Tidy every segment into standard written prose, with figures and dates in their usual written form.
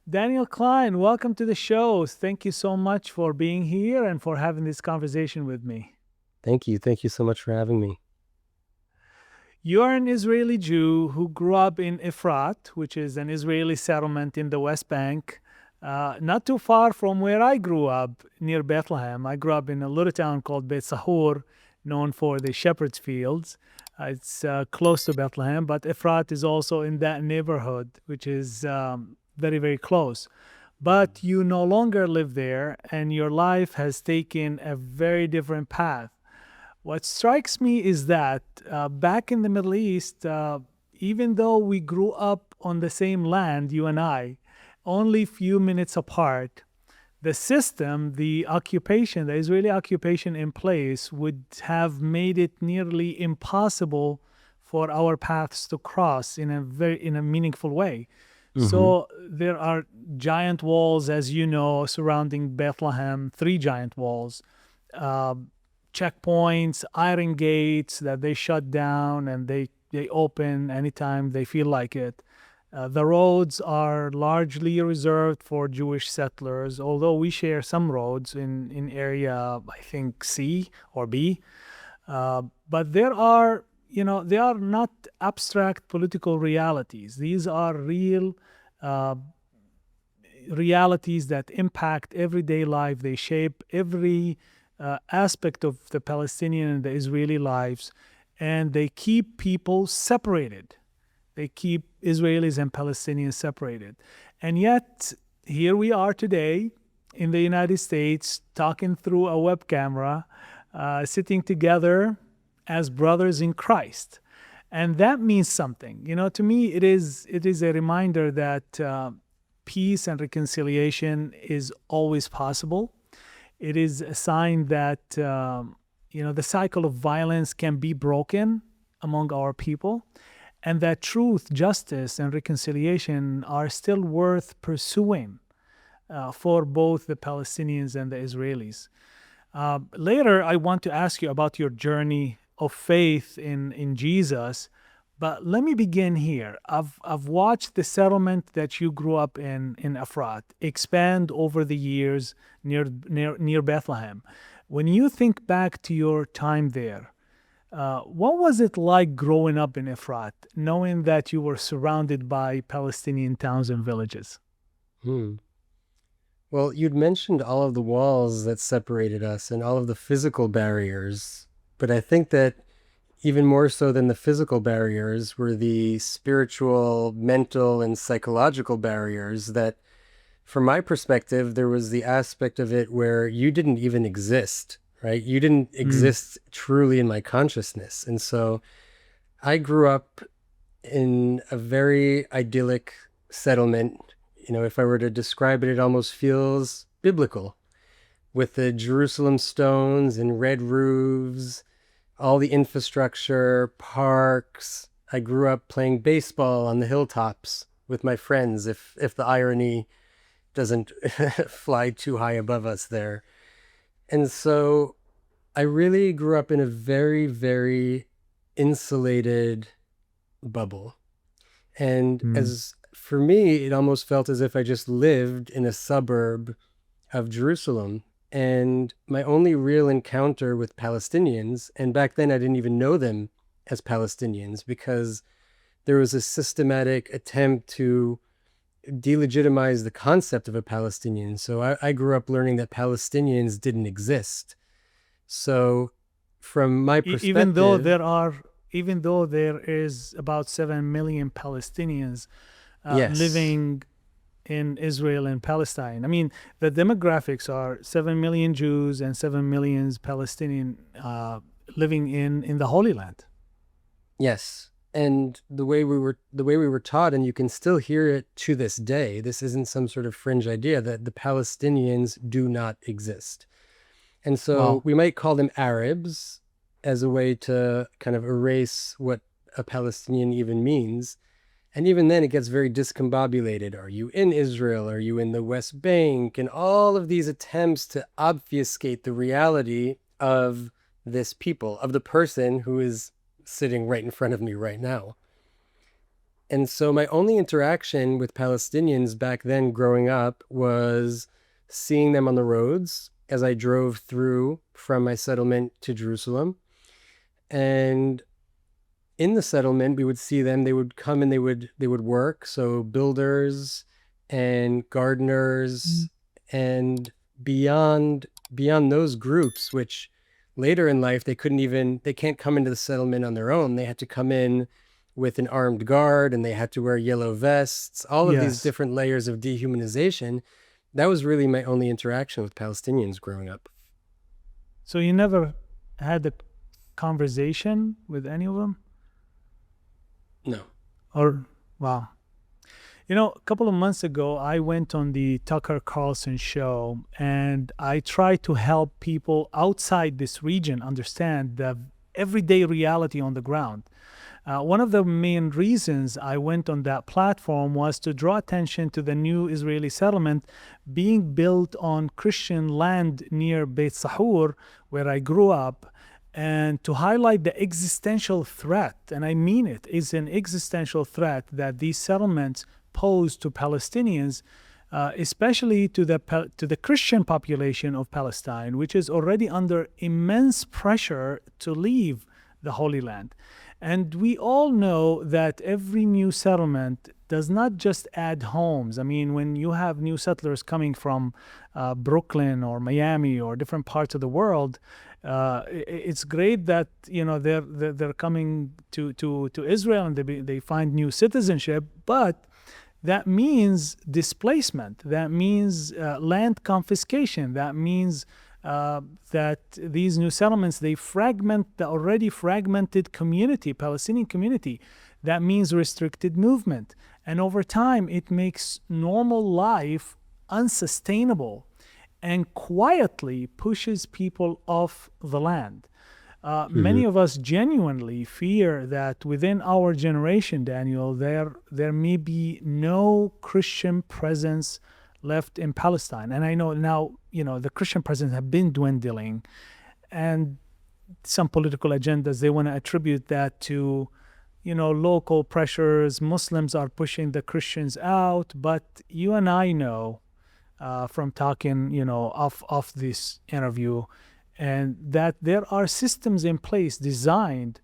Daniel Klein, welcome to the show. Thank you so much for being here and for having this conversation with me. Thank you. Thank you so much for having me. You are an Israeli Jew who grew up in Efrat, which is an Israeli settlement in the West Bank, not too far from where I grew up, near Bethlehem. I grew up in a little town called Beit Sahur, known for the shepherd's fields. It's close to Bethlehem, but Efrat is also in that neighborhood, which is very, very close. But you no longer live there, and your life has taken a very different path. What strikes me is that back in the Middle East, even though we grew up on the same land, you and I, only a few minutes apart, the system, the occupation, the Israeli occupation in place would have made it nearly impossible for our paths to cross in a meaningful way. So there are giant walls, as you know, surrounding Bethlehem, 3 giant walls, checkpoints, iron gates that they shut down and they open anytime they feel like it. The roads are largely reserved for Jewish settlers, although we share some roads in area, I think, C or B. But there are, they are not abstract political realities. These are real realities that impact everyday life. They shape every aspect of the Palestinian and the Israeli lives, and they keep people separated. They keep Israelis and Palestinians separated. And yet, here we are today in the United States, talking through a web camera, sitting together as brothers in Christ. And that means something. To me, it is a reminder that peace and reconciliation is always possible. It is a sign that, the cycle of violence can be broken among our people, and that truth, justice, and reconciliation are still worth pursuing for both the Palestinians and the Israelis. Later, I want to ask you about your journey of faith in Jesus, but let me begin here. I've watched the settlement that you grew up in Efrat expand over the years near Bethlehem. When you think back to your time there, what was it like growing up in Efrat, knowing that you were surrounded by Palestinian towns and villages? Well, you'd mentioned all of the walls that separated us and all of the physical barriers, but I think that even more so than the physical barriers were the spiritual, mental, and psychological barriers that, from my perspective, there was the aspect of it where you didn't even exist, right? You didn't exist truly in my consciousness. And so I grew up in a very idyllic settlement. If I were to describe it, it almost feels biblical, with the Jerusalem stones and red roofs, all the infrastructure, parks. I grew up playing baseball on the hilltops with my friends, if the irony doesn't fly too high above us there. And so I really grew up in a very, very insulated bubble. And as for me, it almost felt as if I just lived in a suburb of Jerusalem. And my only real encounter with Palestinians, and back then I didn't even know them as Palestinians because there was a systematic attempt to delegitimize the concept of a Palestinian. So I grew up learning that Palestinians didn't exist. So from my perspective, even though there is about 7 million Palestinians yes, living in Israel and Palestine. I mean, the demographics are 7 million Jews and 7 million Palestinian living in the Holy Land. Yes. And the way we were taught, and you can still hear it to this day, this isn't some sort of fringe idea, that the Palestinians do not exist. And so we might call them Arabs as a way to kind of erase what a Palestinian even means. And even then it gets very discombobulated. Are you in Israel? Are you in the West Bank? And all of these attempts to obfuscate the reality of this people, of the person who is sitting right in front of me right now. And so my only interaction with Palestinians back then growing up was seeing them on the roads as I drove through from my settlement to Jerusalem. And in the settlement, we would see them, they would come and they would work. So builders and gardeners and beyond those groups, which later in life they can't come into the settlement on their own. They had to come in with an armed guard and they had to wear yellow vests, all of these Yes. different layers of dehumanization. That was really my only interaction with Palestinians growing up. So you never had a conversation with any of them? No. Or, wow. You know, a couple of months ago, I went on the Tucker Carlson show and I tried to help people outside this region understand the everyday reality on the ground. One of the main reasons I went on that platform was to draw attention to the new Israeli settlement being built on Christian land near Beit Sahur, where I grew up, and to highlight the existential threat, and I mean it, is an existential threat that these settlements pose to Palestinians, especially to the Christian population of Palestine, which is already under immense pressure to leave the Holy Land. And we all know that every new settlement does not just add homes. I mean, when you have new settlers coming from Brooklyn or Miami or different parts of the world, it's great that they're coming to Israel and they find new citizenship, but that means displacement. That means land confiscation. That means that these new settlements, they fragment the already fragmented community, Palestinian community. That means restricted movement. And over time, it makes normal life unsustainable and quietly pushes people off the land. Many of us genuinely fear that within our generation, Daniel, there may be no Christian presence left in Palestine. And I know now, the Christian presence have been dwindling, and some political agendas, they want to attribute that to, local pressures. Muslims are pushing the Christians out, but you and I know from talking, off this interview, and that there are systems in place designed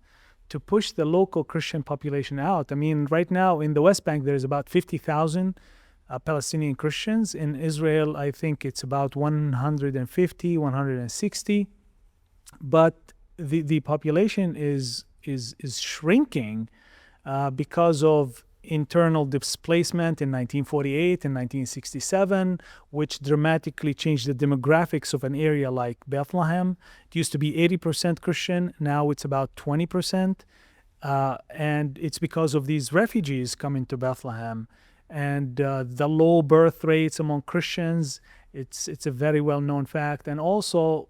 to push the local Christian population out. I mean, right now in the West Bank, there's about 50,000 Palestinian Christians. In Israel, I think it's about 150, 160. But the population is shrinking because of internal displacement in 1948 and 1967, which dramatically changed the demographics of an area like Bethlehem. It used to be 80% Christian, now it's about 20%. And it's because of these refugees coming to Bethlehem. And the low birth rates among Christians, it's a very well-known fact. And also,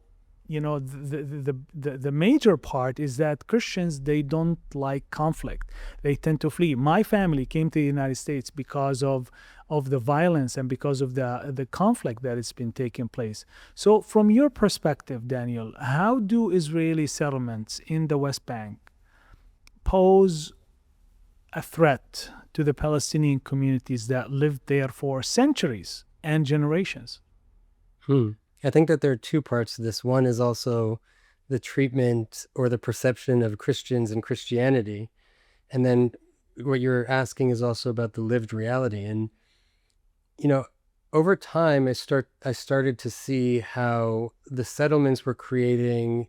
the major part is that Christians, they don't like conflict. They tend to flee. My family came to the United States because of the violence and because of the conflict that has been taking place. So from your perspective, Daniel, how do Israeli settlements in the West Bank pose a threat to the Palestinian communities that lived there for centuries and generations? I think that there are two parts to this. One is also the treatment or the perception of Christians and Christianity. And then what you're asking is also about the lived reality. And, over time, I started to see how the settlements were creating,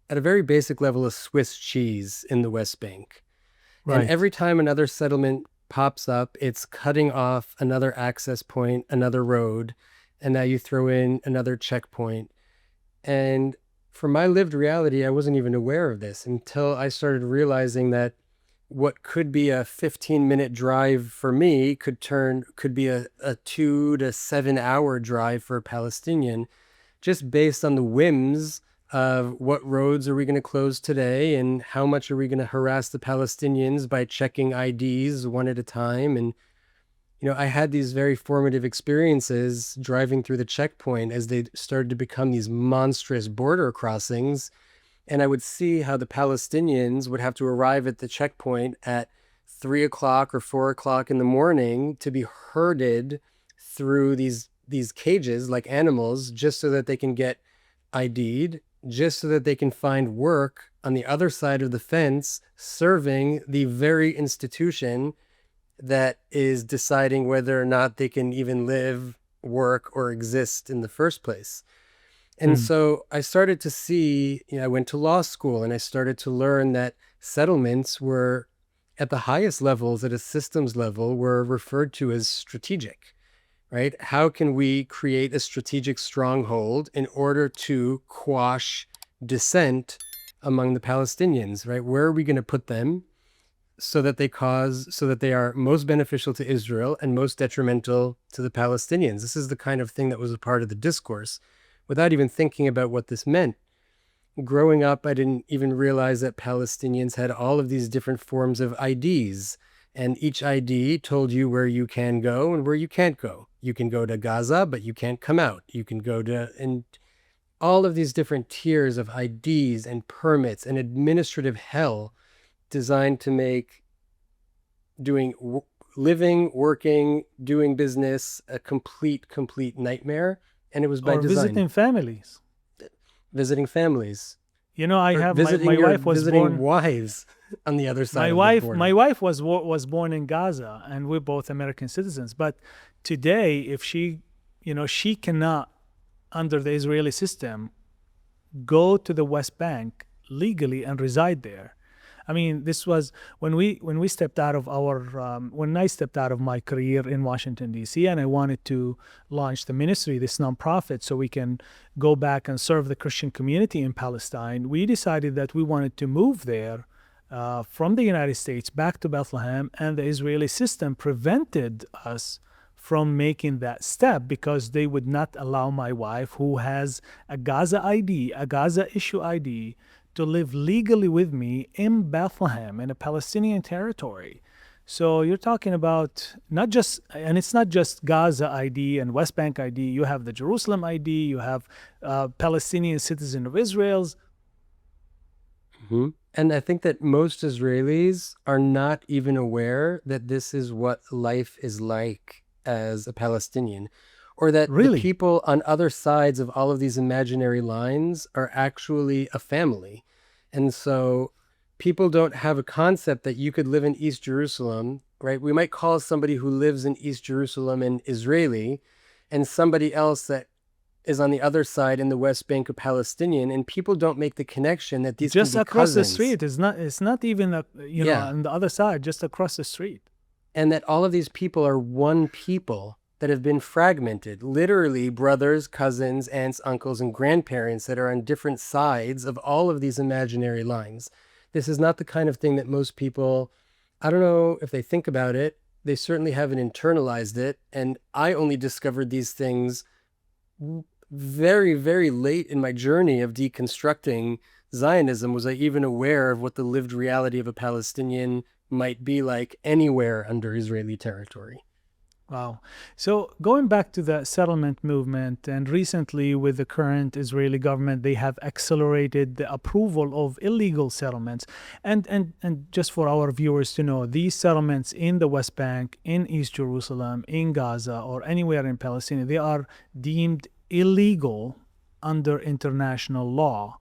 at a very basic level, a Swiss cheese in the West Bank. Right. And every time another settlement pops up, it's cutting off another access point, another road, and now you throw in another checkpoint. And for my lived reality, I wasn't even aware of this until I started realizing that what could be a 15-minute drive for me could be a 2 to 7 hour drive for a Palestinian, just based on the whims of what roads are we going to close today and how much are we going to harass the Palestinians by checking IDs one at a time. And I had these very formative experiences driving through the checkpoint as they started to become these monstrous border crossings. And I would see how the Palestinians would have to arrive at the checkpoint at 3 o'clock or 4 o'clock in the morning to be herded through these cages like animals just so that they can get ID'd, just so that they can find work on the other side of the fence, serving the very institution that is deciding whether or not they can even live, work, or exist in the first place. And so I started to see, I went to law school and I started to learn that settlements were at the highest levels, at a systems level, were referred to as strategic, right? How can we create a strategic stronghold in order to quash dissent among the Palestinians, right? Where are we going to put them so that they are most beneficial to Israel and most detrimental to the Palestinians? This is the kind of thing that was a part of the discourse without even thinking about what this meant. Growing up, I didn't even realize that Palestinians had all of these different forms of IDs, and each ID told you where you can go and where you can't go. You can go to Gaza, but you can't come out. You can go to, and all of these different tiers of IDs and permits and administrative hell designed to make living, working, doing business a complete nightmare. And it was by design. Visiting families. Visiting families. I have my wife was visiting born. wives on the other side. My wife was born in Gaza, and we're both American citizens. But today, if she cannot, under the Israeli system, go to the West Bank legally and reside there. I mean, this was when I stepped out of my career in Washington, D.C., and I wanted to launch the ministry, this nonprofit, so we can go back and serve the Christian community in Palestine. We decided that we wanted to move there from the United States back to Bethlehem, and the Israeli system prevented us from making that step because they would not allow my wife, who has a Gaza ID, a Gaza issue ID, to live legally with me in Bethlehem, in a Palestinian territory. So you're talking about it's not just Gaza ID and West Bank ID. You have the Jerusalem ID, you have Palestinian citizen of Israel's. Mm-hmm. And I think that most Israelis are not even aware that this is what life is like as a Palestinian, or that the people on other sides of all of these imaginary lines are actually a family. And so people don't have a concept that you could live in East Jerusalem, right? We might call somebody who lives in East Jerusalem an Israeli, and somebody else that is on the other side in the West Bank a Palestinian, and people don't make the connection that these just can be across cousins. the street. It's not even on the other side, just across the street. And that all of these people are one people that have been fragmented, literally brothers, cousins, aunts, uncles, and grandparents that are on different sides of all of these imaginary lines. This is not the kind of thing that most people, I don't know if they think about it, they certainly haven't internalized it. And I only discovered these things very, very late in my journey of deconstructing Zionism. Was I even aware of what the lived reality of a Palestinian might be like anywhere under Israeli territory? Wow. So going back to the settlement movement, and recently with the current Israeli government, they have accelerated the approval of illegal settlements. And just for our viewers to know, these settlements in the West Bank, in East Jerusalem, in Gaza, or anywhere in Palestine, they are deemed illegal under international law.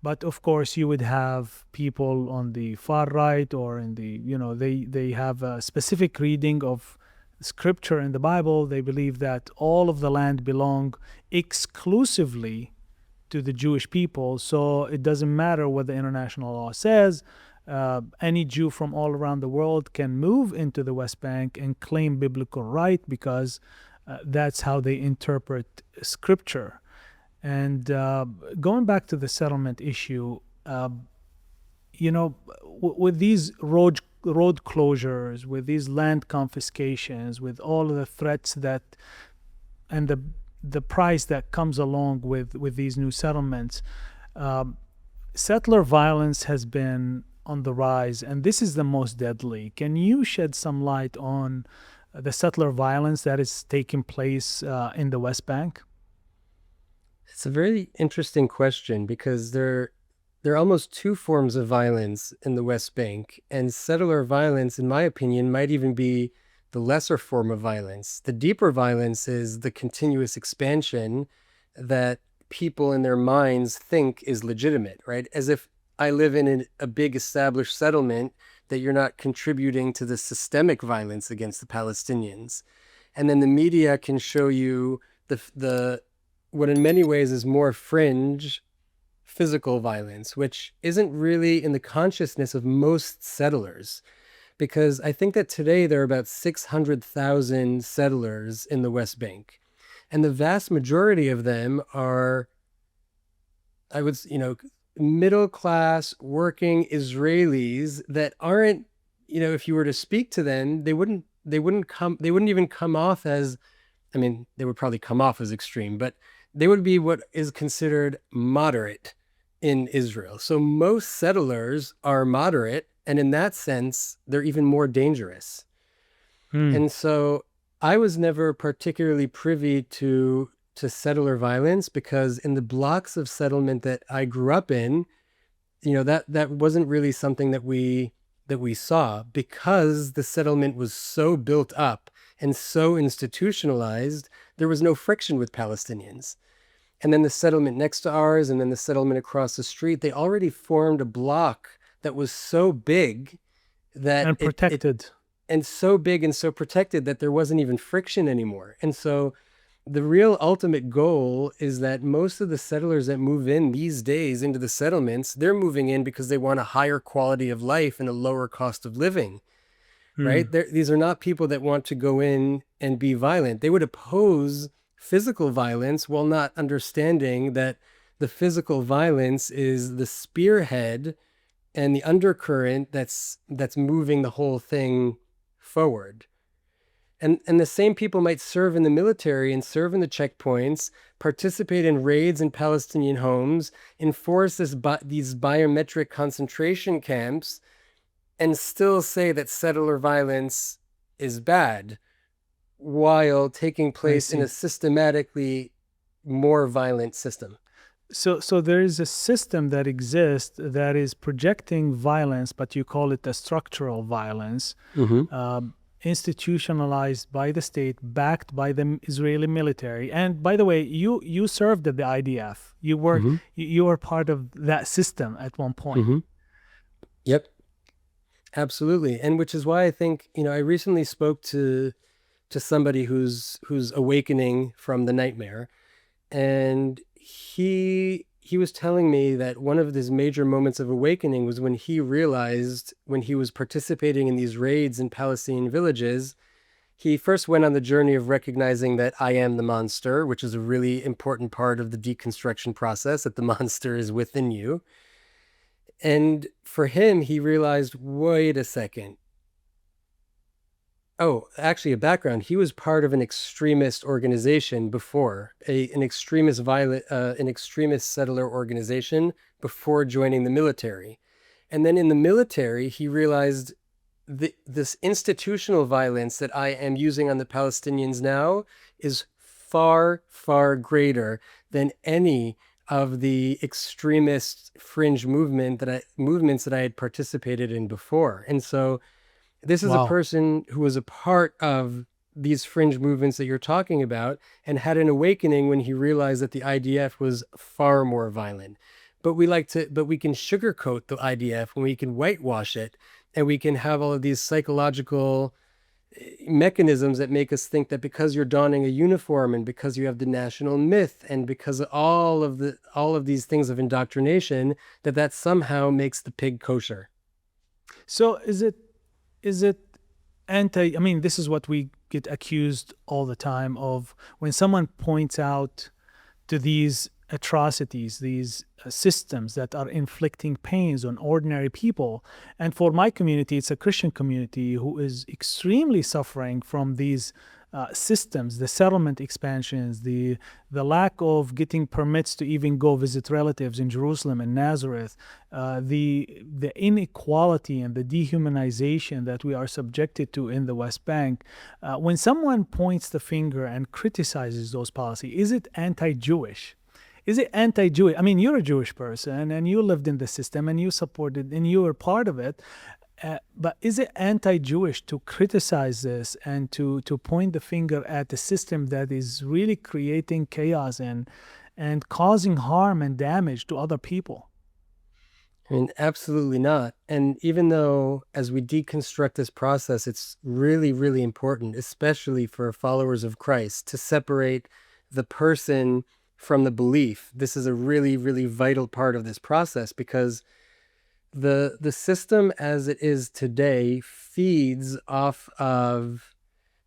But of course, you would have people on the far right, or in the, they have a specific reading of scripture in the Bible. They believe that all of the land belong exclusively to the Jewish people. So it doesn't matter what the international law says. Any Jew from all around the world can move into the West Bank and claim biblical right, because that's how they interpret scripture. And going back to the settlement issue, with these road closures, with these land confiscations, with all of the threats that, and the price that comes along with these new settlements, settler violence has been on the rise, and this is the most deadly. Can you shed some light on the settler violence that is taking place in the West Bank? It's a very interesting question, because there there are almost two forms of violence in the West Bank, and settler violence, in my opinion, might even be the lesser form of violence. The deeper violence is the continuous expansion that people in their minds think is legitimate, right? As if I live in a big established settlement, that you're not contributing to the systemic violence against the Palestinians. And then the media can show you the what in many ways is more fringe physical violence, which isn't really in the consciousness of most settlers. Because I think that today there are about 600,000 settlers in the West Bank. And the vast majority of them are, I would, middle-class working Israelis that aren't, if you were to speak to them, they wouldn't even come off as, I mean, they would probably come off as extreme, but they would be what is considered moderate in Israel. So most settlers are moderate, and in that sense, they're even more dangerous. And so I was never particularly privy to settler violence, because in the blocks of settlement that I grew up in, that wasn't really something that we saw, because the settlement was so built up and so institutionalized. There was no friction with Palestinians. And then the settlement next to ours, and then the settlement across the street, they already formed a block that was so big that and protected. And so big and so protected that there wasn't even friction anymore. And so the real ultimate goal is that most of the settlers that move in these days into the settlements, they're moving in because they want a higher quality of life and a lower cost of living, right? These are not people that want to go in and be violent. They would oppose physical violence while not understanding that the physical violence is the spearhead and the undercurrent that's moving the whole thing forward. And the same people might serve in the military and serve in the checkpoints, participate in raids in Palestinian homes, enforce these biometric concentration camps, and still say that settler violence is bad, while taking place in a systematically more violent system. So there is a system that exists that is projecting violence, but you call it a structural violence, institutionalized by the state, backed by the Israeli military. And by the way, you served at the IDF. You were part of that system at one point. Yep, absolutely. And which is why I think, I recently spoke to somebody who's awakening from the nightmare, and he was telling me that one of his major moments of awakening was when he realized, when he was participating in these raids in Palestinian villages, he first went on the journey of recognizing that I am the monster, which is a really important part of the deconstruction process, that the monster is within you. And for him, he realized, wait a second. Oh, actually, a background. He was part of an extremist organization before, an extremist settler organization before joining the military. And then in the military, he realized this institutional violence that I am using on the Palestinians now is far, far greater than any of the extremist fringe movements that I had participated in before. And so this is a person who was a part of these fringe movements that you're talking about, and had an awakening when he realized that the IDF was far more violent. But we can sugarcoat the IDF, and we can whitewash it, and we can have all of these psychological mechanisms that make us think that because you're donning a uniform, and because you have the national myth, and because of all of these things of indoctrination, that somehow makes the pig kosher. So is it I mean, this is what we get accused all the time of, when someone points out to these atrocities, these systems that are inflicting pains on ordinary people. And for my community, it's a Christian community who is extremely suffering from these systems, the settlement expansions, the lack of getting permits to even go visit relatives in Jerusalem and Nazareth, the inequality and the dehumanization that we are subjected to in the West Bank. When someone points the finger and criticizes those policies, is it anti-Jewish? is it anti-Jewish? I mean, you're a Jewish person and you lived in the system and you supported and you were part of it. But is it anti-Jewish to criticize this and to point the finger at the system that is really creating chaos and causing harm and damage to other people? I mean, absolutely not. And even though as we deconstruct this process, it's really, really important, especially for followers of Christ, to separate the person from the belief. This is a really, really vital part of this process, because the system as it is today feeds off of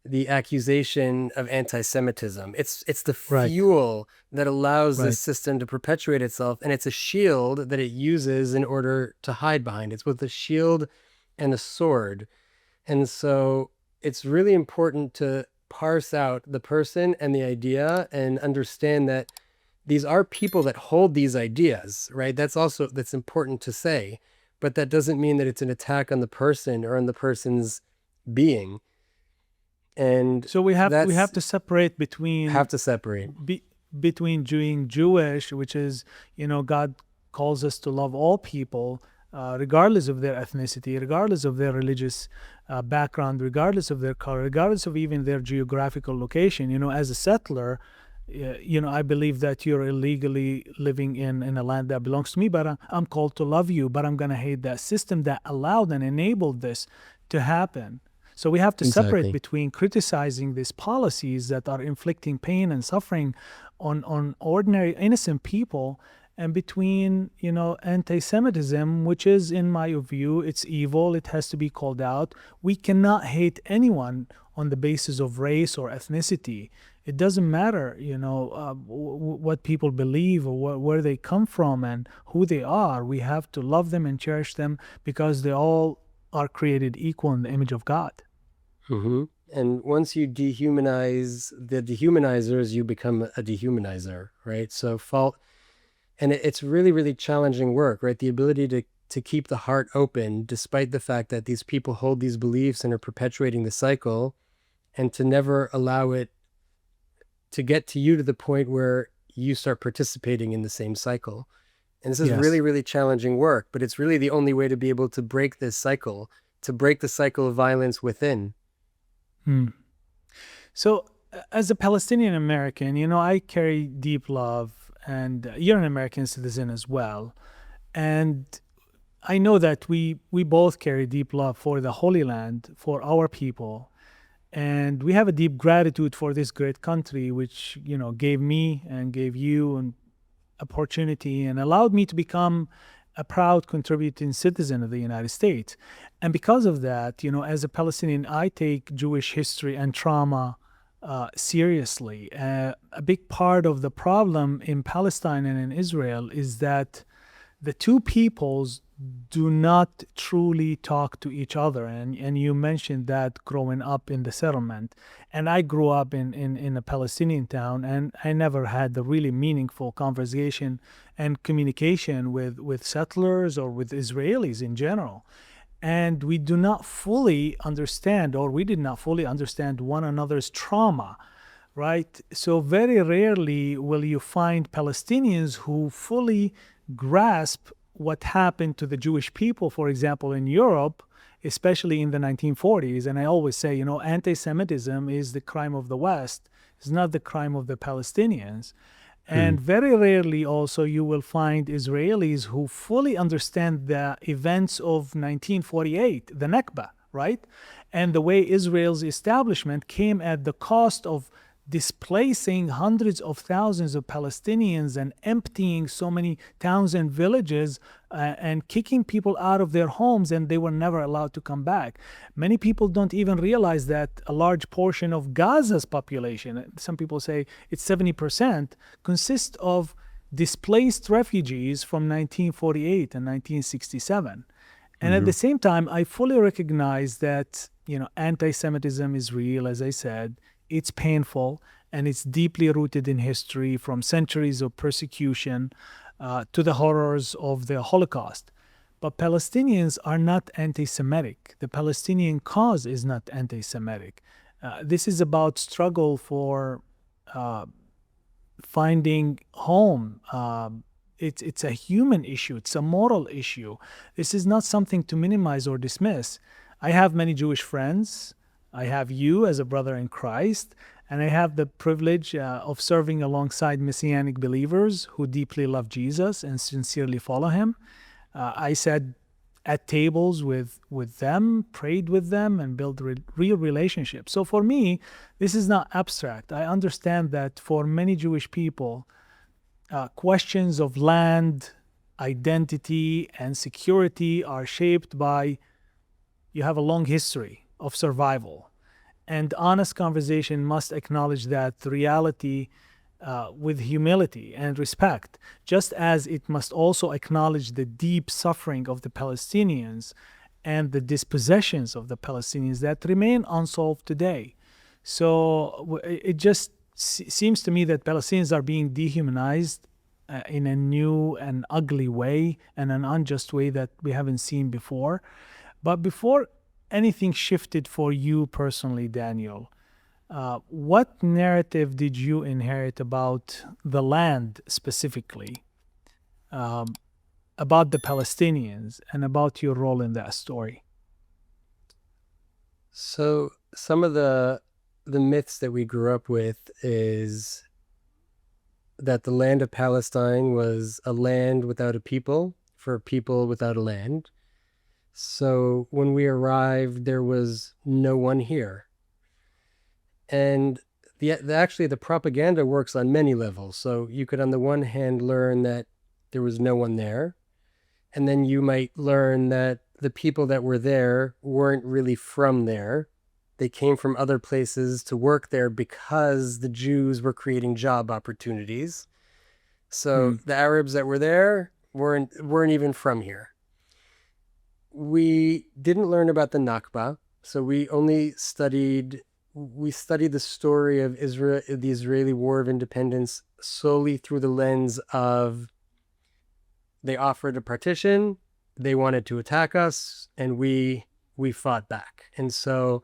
the accusation of anti-Semitism. It's the Right. fuel that allows Right. this system to perpetuate itself, and it's a shield that it uses in order to hide behind. It's both a shield and a sword. And so it's really important to parse out the person and the idea and understand that these are people that hold these ideas, right? That's important to say, but that doesn't mean that it's an attack on the person or on the person's being. And So we have to separate between between being Jewish, which is, God calls us to love all people, regardless of their ethnicity, regardless of their religious background, regardless of their color, regardless of even their geographical location. As a settler, I believe that you're illegally living in a land that belongs to me, but I'm called to love you, but I'm going to hate that system that allowed and enabled this to happen. So we have to separate between criticizing these policies that are inflicting pain and suffering on ordinary innocent people, and between anti-Semitism, which is, in my view, it's evil. It has to be called out. We cannot hate anyone on the basis of race or ethnicity. It doesn't matter, what people believe or where they come from and who they are. We have to love them and cherish them because they all are created equal in the image of God. Mm-hmm. And once you dehumanize the dehumanizers, you become a dehumanizer, right? So and it's really, really challenging work, right? The ability to keep the heart open, despite the fact that these people hold these beliefs and are perpetuating the cycle, and to never allow it to get to you to the point where you start participating in the same cycle. And this is really, really challenging work, but it's really the only way to be able to break this cycle, to break the cycle of violence within. So as a Palestinian American, I carry deep love, and you're an American citizen as well. And I know that we both carry deep love for the Holy Land, for our people. And we have a deep gratitude for this great country, which, gave me and gave you an opportunity and allowed me to become a proud contributing citizen of the United States. And because of that, as a Palestinian, I take Jewish history and trauma seriously. A big part of the problem in Palestine and in Israel is that the two peoples do not truly talk to each other. And you mentioned that growing up in the settlement. And I grew up in a Palestinian town, and I never had the really meaningful conversation and communication with settlers or with Israelis in general. And we do not fully understand, or we did not fully understand one another's trauma, right? So very rarely will you find Palestinians who fully grasp what happened to the Jewish people, for example, in Europe, especially in the 1940s. And I always say, anti-Semitism is the crime of the West. It's not the crime of the Palestinians. And very rarely also you will find Israelis who fully understand the events of 1948, the Nakba, right? And the way Israel's establishment came at the cost of displacing hundreds of thousands of Palestinians and emptying so many towns and villages and kicking people out of their homes, and they were never allowed to come back. Many people don't even realize that a large portion of Gaza's population, some people say it's 70%, consists of displaced refugees from 1948 and 1967. And at the same time, I fully recognize that, anti-Semitism is real, as I said. It's painful, and it's deeply rooted in history, from centuries of persecution to the horrors of the Holocaust. But Palestinians are not anti-Semitic. The Palestinian cause is not anti-Semitic. This is about struggle for finding home. It's a human issue. It's a moral issue. This is not something to minimize or dismiss. I have many Jewish friends. I have you as a brother in Christ, and I have the privilege of serving alongside Messianic believers who deeply love Jesus and sincerely follow him. I sat at tables with them, prayed with them, and built real relationships. So for me, this is not abstract. I understand that for many Jewish people, questions of land, identity, and security are shaped by, you have a long history of survival. And honest conversation must acknowledge that reality with humility and respect, just as it must also acknowledge the deep suffering of the Palestinians and the dispossessions of the Palestinians that remain unsolved today. So it just seems to me that Palestinians are being dehumanized in a new and ugly way and an unjust way that we haven't seen before. But before anything shifted for you personally, Daniel, what narrative did you inherit about the land specifically, about the Palestinians, and about your role in that story? So some of the myths that we grew up with is that the land of Palestine was a land without a people, for a people without a land. So when we arrived, there was no one here. And actually, the propaganda works on many levels. So you could, on the one hand, learn that there was no one there. And then you might learn that the people that were there weren't really from there. They came from other places to work there because the Jews were creating job opportunities. So the Arabs that were there weren't even from here. We didn't learn about the Nakba, so we studied the story of Israel, the Israeli War of Independence, solely through the lens of they offered a partition, they wanted to attack us, and we fought back. And so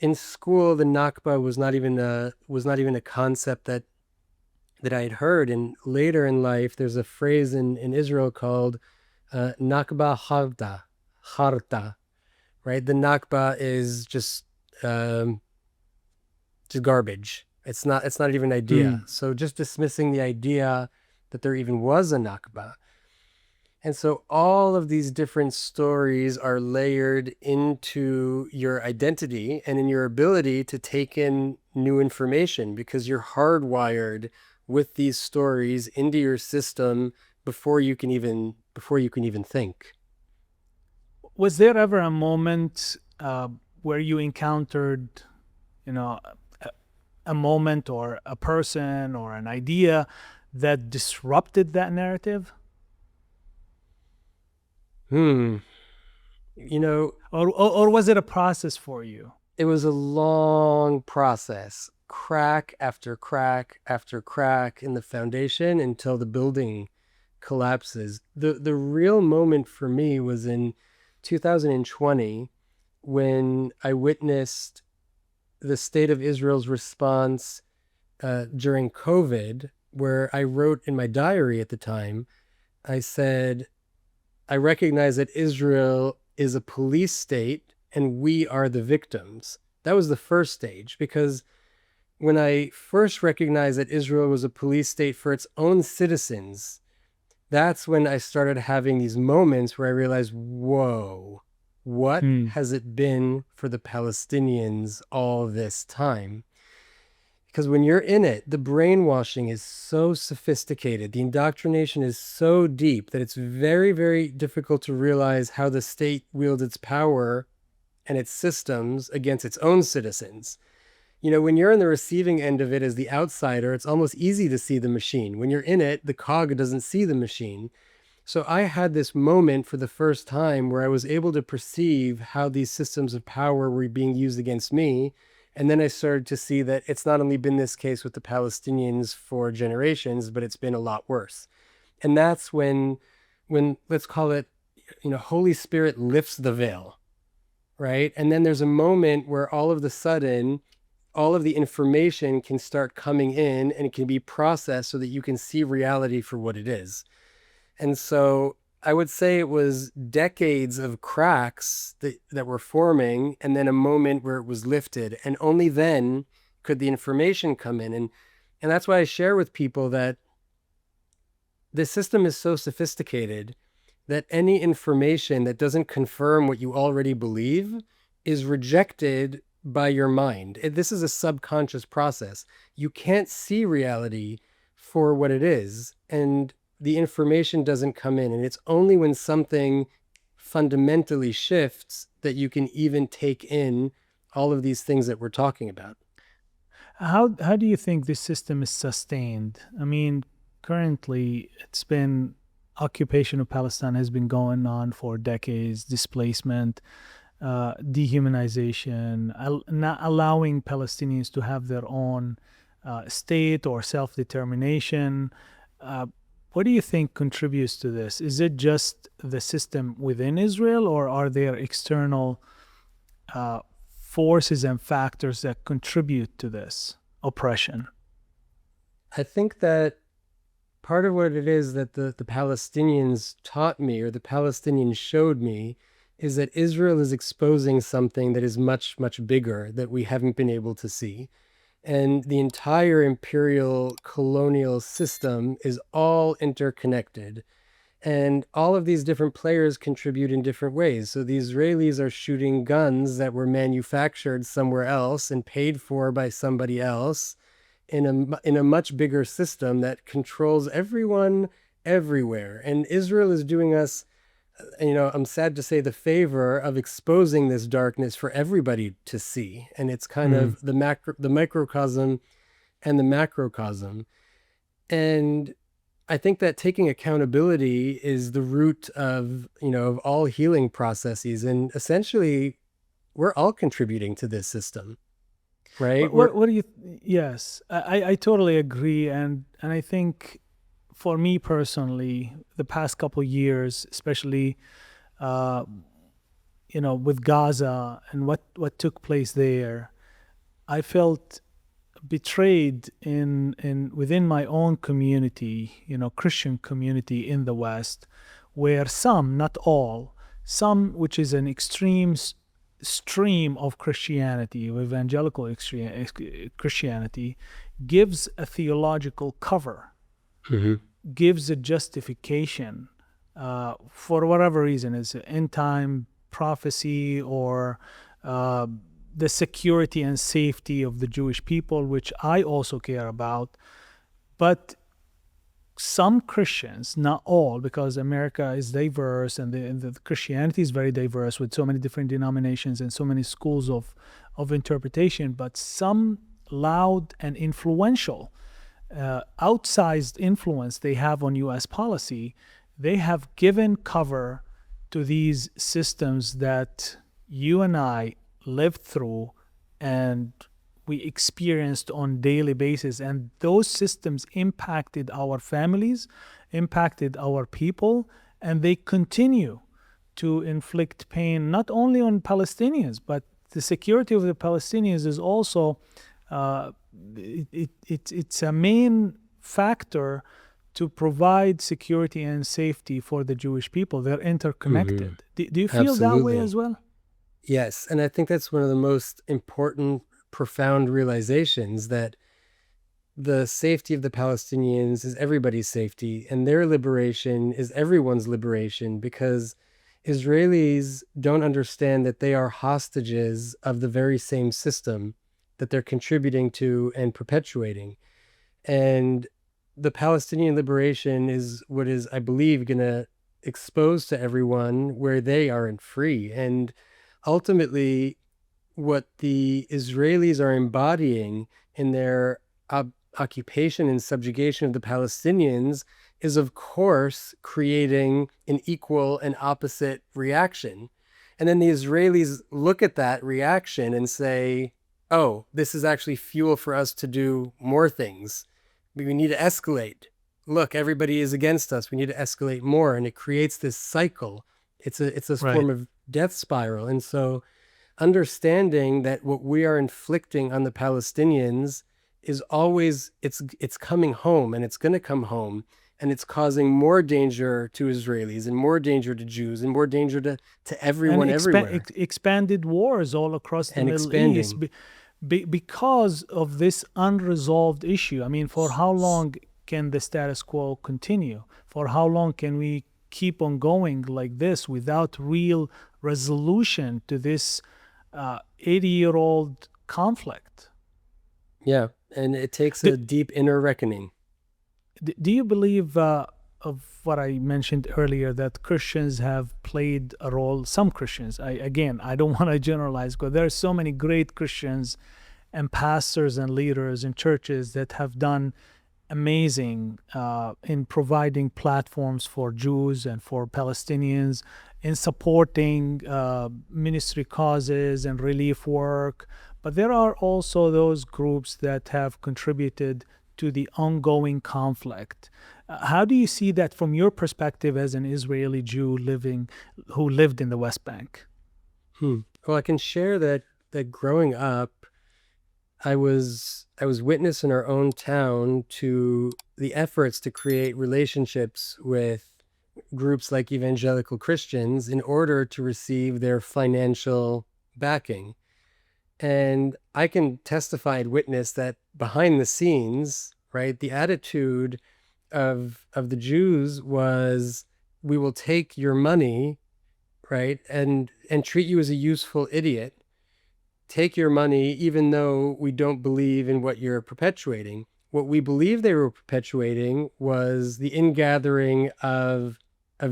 in school, the Nakba was not even a concept that I had heard. And later in life, there's a phrase in Israel called Nakba harta, right? The Nakba is just garbage. It's not even an idea. So just dismissing the idea that there even was a Nakba. And so all of these different stories are layered into your identity and in your ability to take in new information, because you're hardwired with these stories into your system before you can even think. Was there ever a moment where you encountered, a moment or a person or an idea that disrupted that narrative? Or was it a process for you? It was a long process, crack after crack after crack in the foundation until the building collapses. The real moment for me was in 2020 when I witnessed the state of Israel's response during COVID, where I wrote in my diary at the time, I said, I recognize that Israel is a police state and we are the victims. That was the first stage, because when I first recognized that Israel was a police state for its own citizens, that's when I started having these moments where I realized, whoa, what has it been for the Palestinians all this time? Because when you're in it, the brainwashing is so sophisticated, the indoctrination is so deep that it's very, very difficult to realize how the state wields its power and its systems against its own citizens. When you're in the receiving end of it as the outsider, it's almost easy to see the machine. When you're in it, the cog doesn't see the machine. So I had this moment for the first time where I was able to perceive how these systems of power were being used against me. And then I started to see that it's not only been this case with the Palestinians for generations, but it's been a lot worse. And that's when let's call it, Holy Spirit lifts the veil, right? And then there's a moment where all of a sudden, all of the information can start coming in and it can be processed so that you can see reality for what it is. And so I would say it was decades of cracks that were forming, and then a moment where it was lifted. And only then could the information come in. And that's why I share with people that the system is so sophisticated that any information that doesn't confirm what you already believe is rejected by your mind. This is a subconscious process. You can't see reality for what it is, and the information doesn't come in. And it's only when something fundamentally shifts that you can even take in all of these things that we're talking about. How do you think this system is sustained? I mean, currently it's been occupation of Palestine has been going on for decades, displacement, dehumanization, not allowing Palestinians to have their own state or self-determination. What do you think contributes to this? Is it just the system within Israel, or are there external forces and factors that contribute to this oppression? I think that part of what it is that the Palestinians taught me, or the Palestinians showed me, is that Israel is exposing something that is much, much bigger that we haven't been able to see. And the entire imperial colonial system is all interconnected. And all of these different players contribute in different ways. So the Israelis are shooting guns that were manufactured somewhere else and paid for by somebody else in a much bigger system that controls everyone everywhere. And Israel is doing us, I'm sad to say, the favor of exposing this darkness for everybody to see. And it's kind of the microcosm and the macrocosm. And I think that taking accountability is the root of all healing processes. And essentially, we're all contributing to this system, right? What do you? Yes, I totally agree, and I think, for me personally, the past couple of years, especially, with Gaza and what took place there, I felt betrayed within my own community, Christian community in the West, where some, not all, some, which is an extreme stream of Christianity, of evangelical Christianity, gives a theological cover, gives a justification for whatever reason. It's end time prophecy or the security and safety of the Jewish people, which I also care about. But some Christians, not all, because America is diverse and the Christianity is very diverse with so many different denominations and so many schools of interpretation, but some loud and influential, outsized influence they have on U.S. policy, they have given cover to these systems that you and I lived through and we experienced on daily basis, and those systems impacted our families, impacted our people, and they continue to inflict pain not only on Palestinians, but the security of the Palestinians is also it's a main factor to provide security and safety for the Jewish people. They're interconnected. Do you feel that way as well? Yes, and I think that's one of the most important, profound realizations, that the safety of the Palestinians is everybody's safety, and their liberation is everyone's liberation, because Israelis don't understand that they are hostages of the very same system that they're contributing to and perpetuating. And the Palestinian liberation is what is, I believe, going to expose to everyone where they aren't free. And ultimately, what the Israelis are embodying in their occupation and subjugation of the Palestinians is, of course, creating an equal and opposite reaction. And then the Israelis look at that reaction and say, oh, this is actually fuel for us to do more things. We need to escalate. Look, everybody is against us. We need to escalate more. And it creates this cycle. It's a form of death spiral. And so understanding that what we are inflicting on the Palestinians is always, it's coming home, and it's going to come home, and it's causing more danger to Israelis and more danger to Jews and more danger to everyone everywhere. Expanded wars all across the And Middle East expanding. because of this unresolved issue. I mean, for how long can the status quo continue? For how long can we keep on going like this without real resolution to this 80-year-old conflict? Yeah, and it takes a deep inner reckoning. Do you believe of what I mentioned earlier, that Christians have played a role? Some Christians, I don't want to generalize, because there are so many great Christians and pastors and leaders in churches that have done amazing in providing platforms for Jews and for Palestinians, in supporting ministry causes and relief work. But there are also those groups that have contributed to the ongoing conflict. How do you see that from your perspective as an Israeli Jew who lived in the West Bank? Well, I can share that growing up, I was witness in our own town to the efforts to create relationships with groups like Evangelical Christians in order to receive their financial backing. And I can testify and witness that behind the scenes, right, the attitude of the Jews was, we will take your money, right, and treat you as a useful idiot. Take your money even though we don't believe in what you're perpetuating. What we believe they were perpetuating was the ingathering of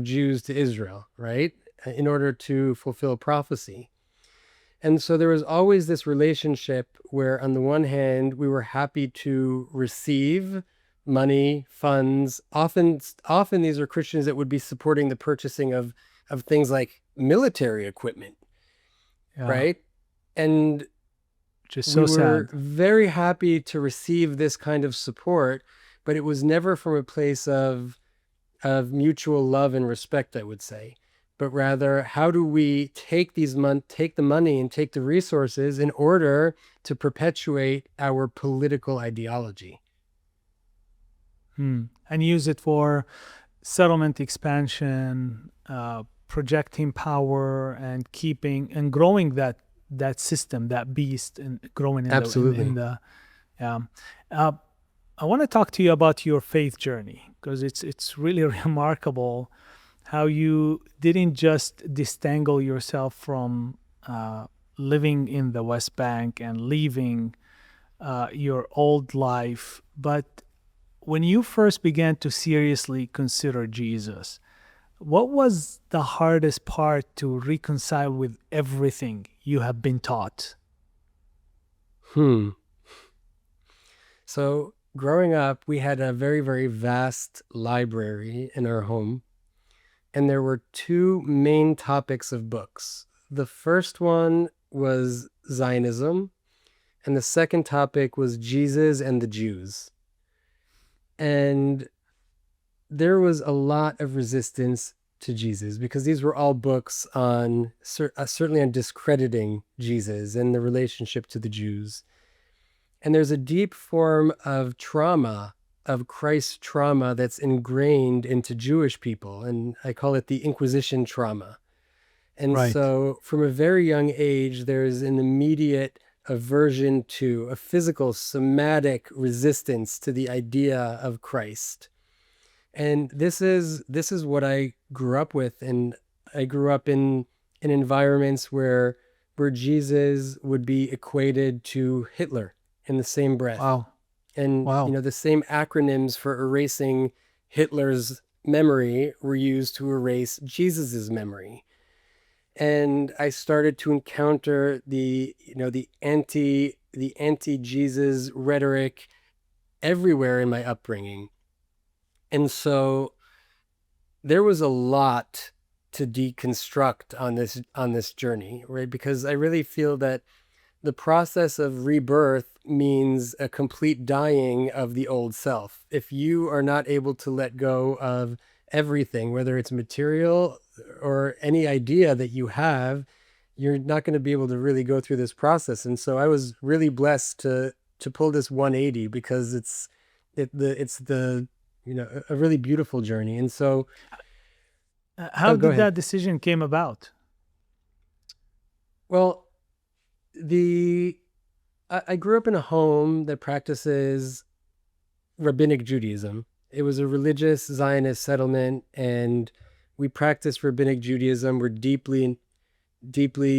Jews to Israel, right, in order to fulfill prophecy. And so there was always this relationship where, on the one hand, we were happy to receive money, funds. Often these are Christians that would be supporting the purchasing of things like military equipment, right? And just so sad. We were very happy to receive this kind of support, but it was never from a place of mutual love and respect, I would say. But rather, how do we take the money and take the resources in order to perpetuate our political ideology? And use it for settlement expansion, projecting power, and keeping and growing that system, that beast, and growing in Absolutely. I want to talk to you about your faith journey, because it's really remarkable how you didn't just disentangle yourself from living in the West Bank and leaving your old life, but when you first began to seriously consider Jesus, what was the hardest part to reconcile with everything you have been taught? So growing up, we had a very, very vast library in our home. And there were two main topics of books. The first one was Zionism, and the second topic was Jesus and the Jews. And there was a lot of resistance to Jesus, because these were all books on certainly on discrediting Jesus and the relationship to the Jews. And there's a deep form of trauma, of Christ's trauma, that's ingrained into Jewish people, and I call it the Inquisition trauma. And Right. So from a very young age, there's an immediate aversion to, a physical somatic resistance to the idea of Christ. And this is what I grew up with. And I grew up in environments where Jesus would be equated to Hitler in the same breath. Wow. And Wow. the same acronyms for erasing Hitler's memory were used to erase Jesus's memory. And I started to encounter the anti-Jesus rhetoric everywhere in my upbringing. And so there was a lot to deconstruct on this journey, right? Because I really feel that the process of rebirth means a complete dying of the old self. If you are not able to let go of everything, whether it's material or any idea that you have, you're not going to be able to really go through this process. And so I was really blessed to pull this 180 because it's the a really beautiful journey. And so How go did ahead. that decision came about? Well, I grew up in a home that practices rabbinic Judaism. It was a religious Zionist settlement, and we practiced rabbinic Judaism. We're deeply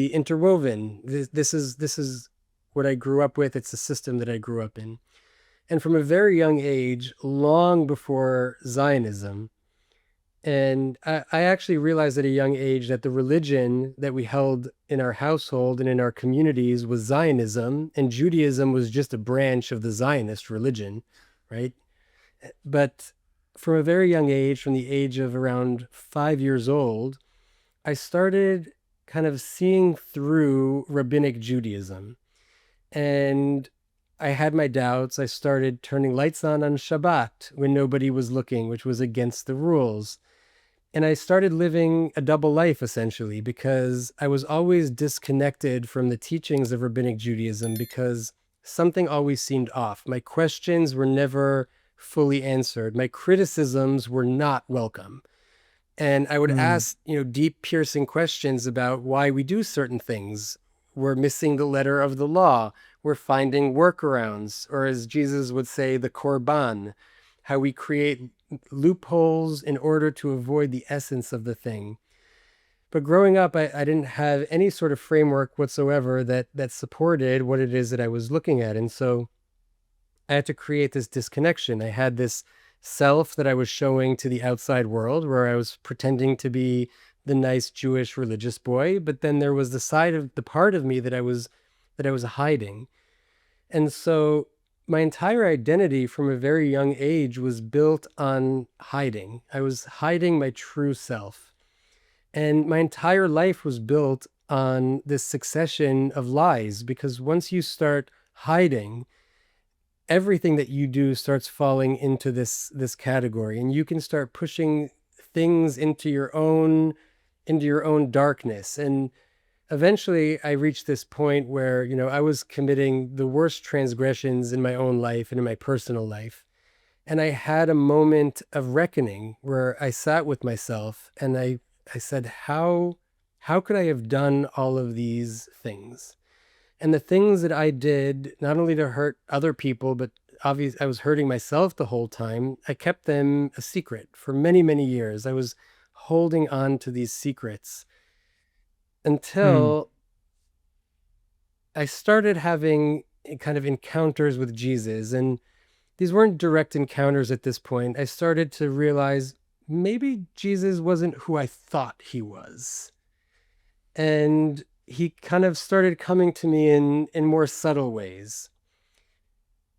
interwoven. This is what I grew up with. It's the system that I grew up in. And from a very young age, long before Zionism, and I actually realized at a young age that the religion that we held in our household and in our communities was Zionism, and Judaism was just a branch of the Zionist religion, right? But from a very young age, from the age of around 5 years old, I started kind of seeing through rabbinic Judaism. And I had my doubts. I started turning lights on Shabbat when nobody was looking, which was against the rules. And I started living a double life, essentially, because I was always disconnected from the teachings of rabbinic Judaism because something always seemed off. My questions were never fully answered. My criticisms were not welcome. And I would ask, deep, piercing questions about why we do certain things. We're missing the letter of the law. We're finding workarounds, or as Jesus would say, the korban, how we create loopholes in order to avoid the essence of the thing. But growing up, I didn't have any sort of framework whatsoever that supported what it is that I was looking at. And so I had to create this disconnection. I had this self that I was showing to the outside world where I was pretending to be the nice Jewish religious boy, but then there was the part of me that I was hiding. And so my entire identity from a very young age was built on hiding. I was hiding my true self. And my entire life was built on this succession of lies, because once you start hiding, everything that you do starts falling into this category, and you can start pushing things into your own darkness. And eventually I reached this point where, I was committing the worst transgressions in my own life and in my personal life. And I had a moment of reckoning where I sat with myself and I said, how could I have done all of these things? And the things that I did, not only to hurt other people, but obviously I was hurting myself the whole time. I kept them a secret for many, many years. I was holding on to these secrets until I started having kind of encounters with Jesus. And these weren't direct encounters at this point. I started to realize maybe Jesus wasn't who I thought he was. And he kind of started coming to me in more subtle ways.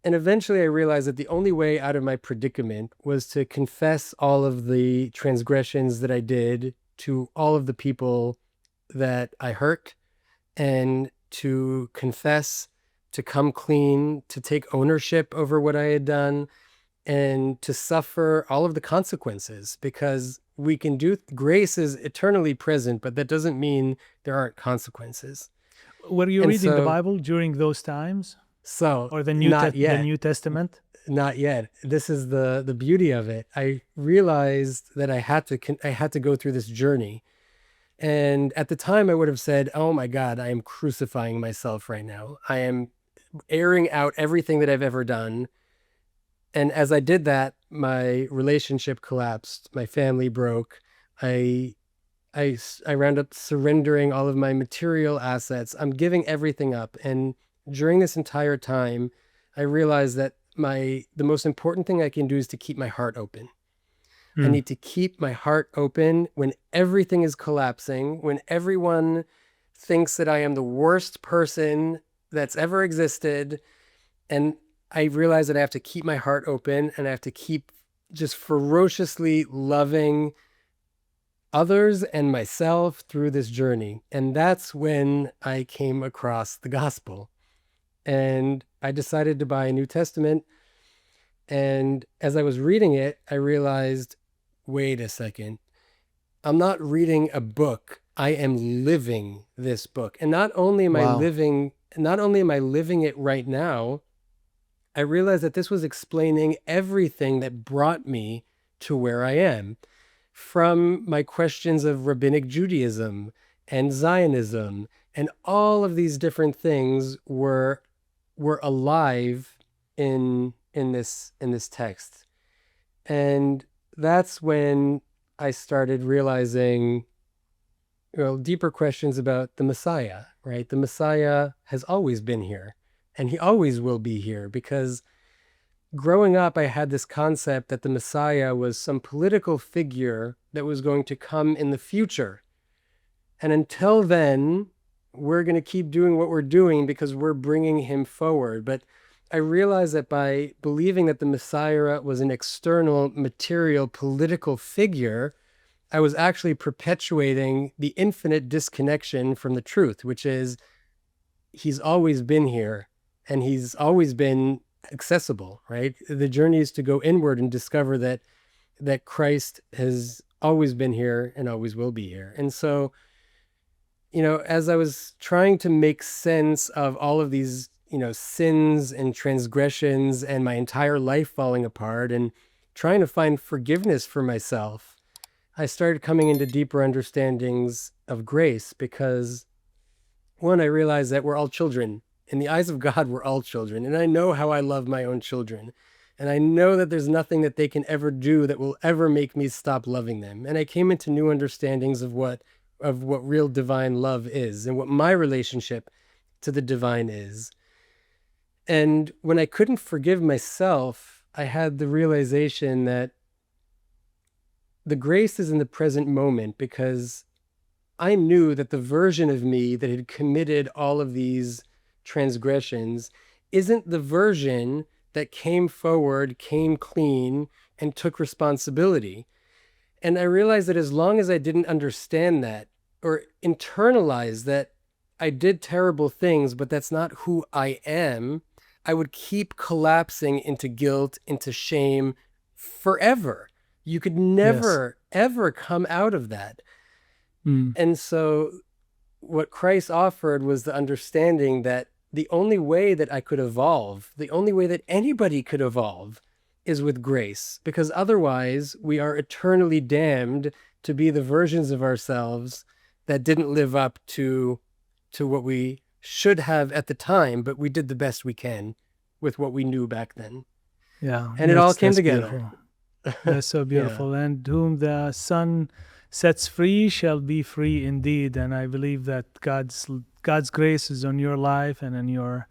And eventually I realized that the only way out of my predicament was to confess all of the transgressions that I did to all of the people that I hurt, and to confess, to come clean, to take ownership over what I had done, and to suffer all of the consequences, because we can do, grace is eternally present, but that doesn't mean there aren't consequences. Were you reading the Bible during those times? So Or the not yet. The New Testament? Not yet. This is the beauty of it. I realized that I had to go through this journey. And at the time I would have said, oh my God, I am crucifying myself right now. I am airing out everything that I've ever done. And as I did that, my relationship collapsed. My family broke. I wound up surrendering all of my material assets. I'm giving everything up. And during this entire time, I realized that the most important thing I can do is to keep my heart open. I need to keep my heart open when everything is collapsing, when everyone thinks that I am the worst person that's ever existed. And I realize that I have to keep my heart open, and I have to keep just ferociously loving others and myself through this journey. And that's when I came across the gospel. And I decided to buy a New Testament. And as I was reading it, I realized, wait a second, I'm not reading a book. I am living this book. And not only am Wow. I living it right now, I realized that this was explaining everything that brought me to where I am. From my questions of rabbinic Judaism and Zionism, and all of these different things were alive in this text. And that's when I started realizing, deeper questions about the Messiah, right? The Messiah has always been here, and he always will be here, because growing up, I had this concept that the Messiah was some political figure that was going to come in the future. And until then, we're going to keep doing what we're doing because we're bringing him forward. But I realized that by believing that the Messiah was an external, material, political figure, I was actually perpetuating the infinite disconnection from the truth, which is he's always been here and he's always been accessible, right? The journey is to go inward and discover that Christ has always been here and always will be here. And so, as I was trying to make sense of all of these, sins and transgressions and my entire life falling apart and trying to find forgiveness for myself, I started coming into deeper understandings of grace, because one, I realized that we're all children. In the eyes of God, we're all children. And I know how I love my own children. And I know that there's nothing that they can ever do that will ever make me stop loving them. And I came into new understandings of what real divine love is and what my relationship to the divine is. And when I couldn't forgive myself, I had the realization that the grace is in the present moment, because I knew that the version of me that had committed all of these transgressions isn't the version that came forward, came clean, and took responsibility. And I realized that as long as I didn't understand that or internalize that I did terrible things, but that's not who I am, I would keep collapsing into guilt, into shame forever. You could never, ever come out of that. And so what Christ offered was the understanding that the only way that I could evolve, the only way that anybody could evolve, is with grace, because otherwise we are eternally damned to be the versions of ourselves that didn't live up to what we should have at the time, but we did the best we can with what we knew back then. Yeah. And it all came together. Beautiful. That's so beautiful. Yeah. And whom the Son sets free shall be free indeed. And I believe that God's grace is on your life and on your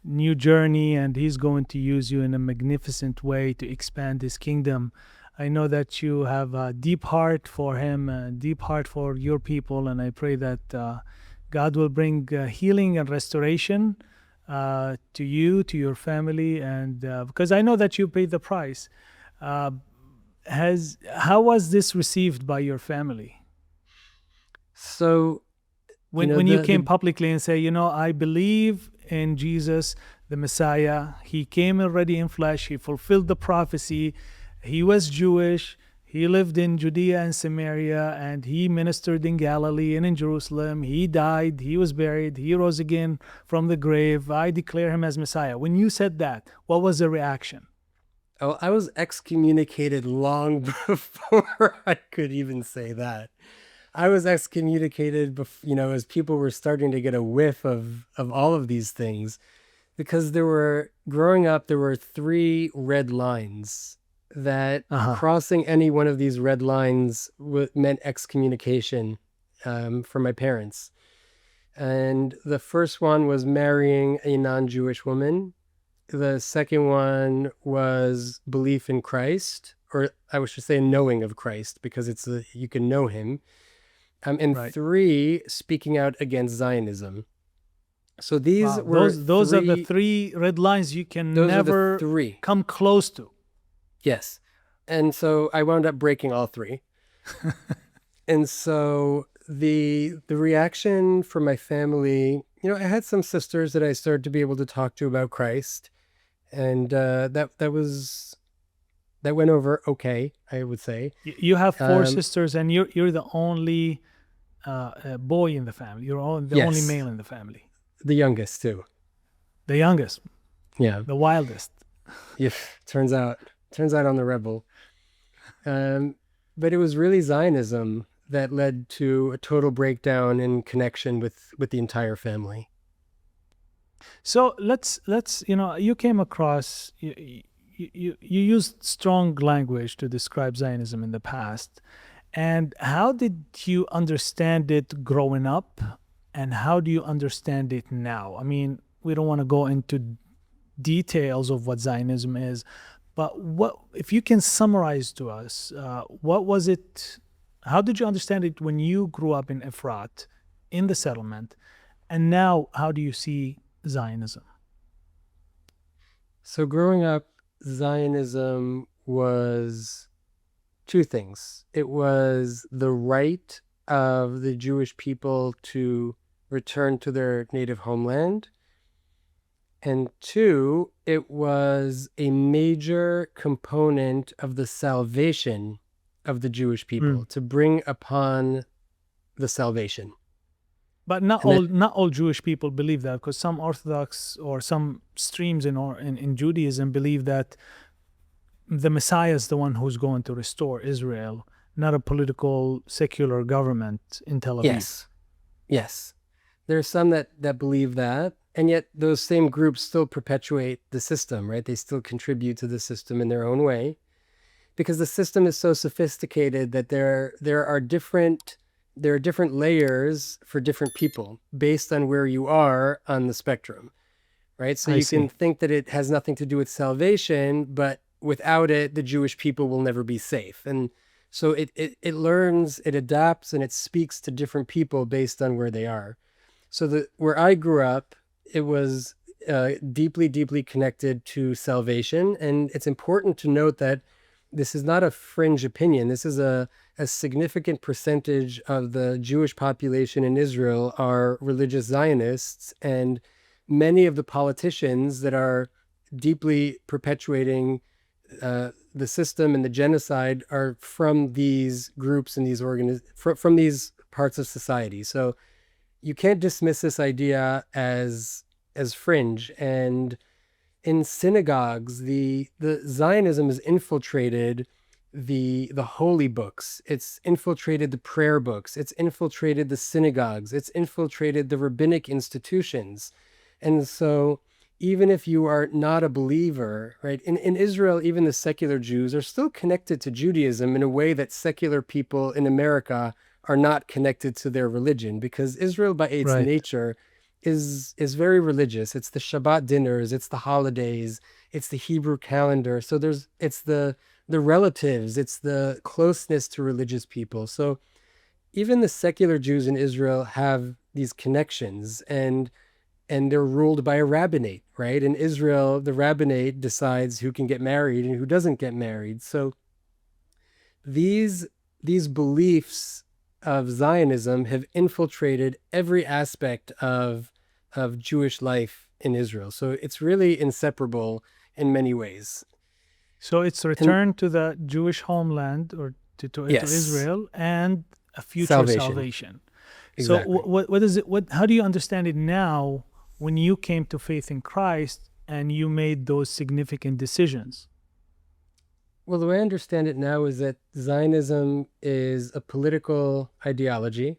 new journey, and he's going to use you in a magnificent way to expand his kingdom. I know that you have a deep heart for him, a deep heart for your people, and I pray that God will bring healing and restoration to you, to your family, and because I know that you paid the price. How was this received by your family? So when you came publicly and say, I believe in Jesus, the Messiah, he came already in flesh, he fulfilled the prophecy, he was Jewish, he lived in Judea and Samaria, and he ministered in Galilee and in Jerusalem, he died, he was buried, he rose again from the grave, I declare him as Messiah. When you said that, what was the reaction? Oh, I was excommunicated long before I could even say that. I was excommunicated, as people were starting to get a whiff of all of these things, because growing up, there were 3 red lines that crossing any one of these red lines meant excommunication for my parents. And the first one was marrying a non-Jewish woman. The second one was belief in Christ, or I should say knowing of Christ, because you can know him. And right. 3, speaking out against Zionism. So these were those are the 3 red lines you can never come close to. Yes. And so I wound up breaking all 3. And so the reaction from my family, I had some sisters that I started to be able to talk to about Christ. And that went over okay, I would say. You have 4 sisters, and you're the only boy in the family. You're the only Yes. male in the family. The youngest too. The youngest, Yeah. the wildest. Yeah. Turns out I'm the rebel. But it was really Zionism that led to a total breakdown in connection with the entire family. So let's you came across you used strong language to describe Zionism in the past, and how did you understand it growing up, and how do you understand it now? I mean, we don't want to go into details of what Zionism is, but what if you can summarize to us what was it? How did you understand it when you grew up in Efrat, in the settlement, and now how do you see Zionism? So growing up, Zionism was two things. It was the right of the Jewish people to return to their native homeland. And two, it was a major component of the salvation of the Jewish people, to bring upon the salvation. But not all Jewish people believe that, because some Orthodox or some streams in Judaism believe that the Messiah is the one who's going to restore Israel, not a political secular government in Tel Aviv. Yes. There are some that believe that, and yet those same groups still perpetuate the system, right? They still contribute to the system in their own way, because the system is so sophisticated that there are different layers for different people based on where you are on the spectrum, right? So you can think that it has nothing to do with salvation, but without it, the Jewish people will never be safe. And so it learns, it adapts, and it speaks to different people based on where they are. So where I grew up, it was deeply, deeply connected to salvation. And it's important to note that this is not a fringe opinion. This is a significant percentage of the Jewish population in Israel are religious Zionists, and many of the politicians that are deeply perpetuating the system and the genocide are from these groups and these from these parts of society. So you can't dismiss this idea as fringe. And in synagogues, the Zionism has infiltrated the holy books. It's infiltrated the prayer books. It's infiltrated the synagogues. It's infiltrated the rabbinic institutions. And so even if you are not a believer, right, in Israel, even the secular Jews are still connected to Judaism in a way that secular people in America are not connected to their religion, because Israel by its nature is very religious. It's the Shabbat dinners, it's the holidays, it's the Hebrew calendar. So it's the relatives, it's the closeness to religious people. So even the secular Jews in Israel have these connections, and they're ruled by a rabbinate, right? In Israel, the rabbinate decides who can get married and who doesn't get married. So these beliefs of Zionism have infiltrated every aspect of Jewish life in Israel. So it's really inseparable in many ways. So it's return to the Jewish homeland, or to Israel, and a future salvation. Exactly. So what is it? How do you understand it now when you came to faith in Christ and you made those significant decisions? Well, the way I understand it now is that Zionism is a political ideology.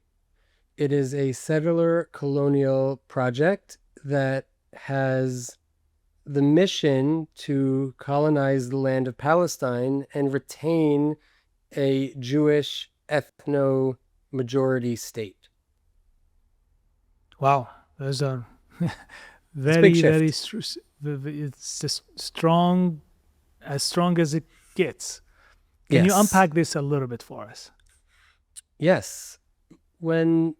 It is a settler colonial project that has the mission to colonize the land of Palestine and retain a Jewish ethno-majority state. Wow, those are very, very, it's just strong, as strong as it gets. Can you unpack this a little bit for us? Yes. When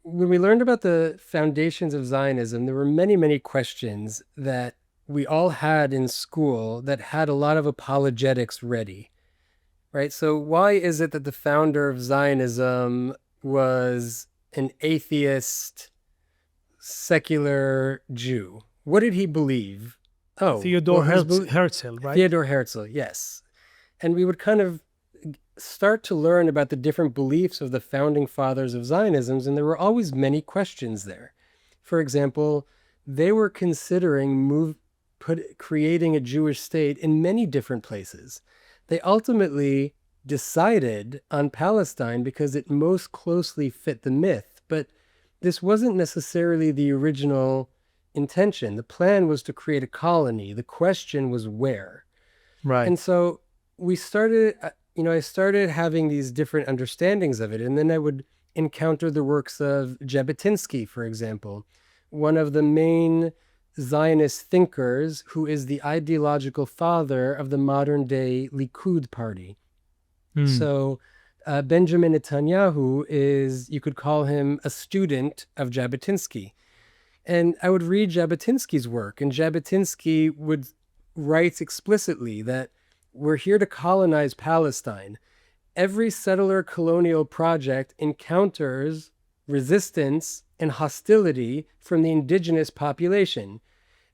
we learned about the foundations of Zionism, there were many, many questions that we all had in school that had a lot of apologetics ready, right? So why is it that the founder of Zionism was an atheist, secular Jew? What did he believe? Theodore Herzl, right? Theodore Herzl, yes. And we would kind of start to learn about the different beliefs of the founding fathers of Zionism, and there were always many questions there. For example, they were considering creating a Jewish state in many different places. They ultimately decided on Palestine because it most closely fit the myth, but this wasn't necessarily the original intention. The plan was to create a colony. The question was where. Right. And so we started, I started having these different understandings of it. And then I would encounter the works of Jabotinsky, for example, one of the main Zionist thinkers who is the ideological father of the modern day Likud party. So Benjamin Netanyahu is, you could call him a student of Jabotinsky. And I would read Jabotinsky's work, and Jabotinsky would write explicitly that we're here to colonize Palestine. Every settler colonial project encounters resistance and hostility from the indigenous population.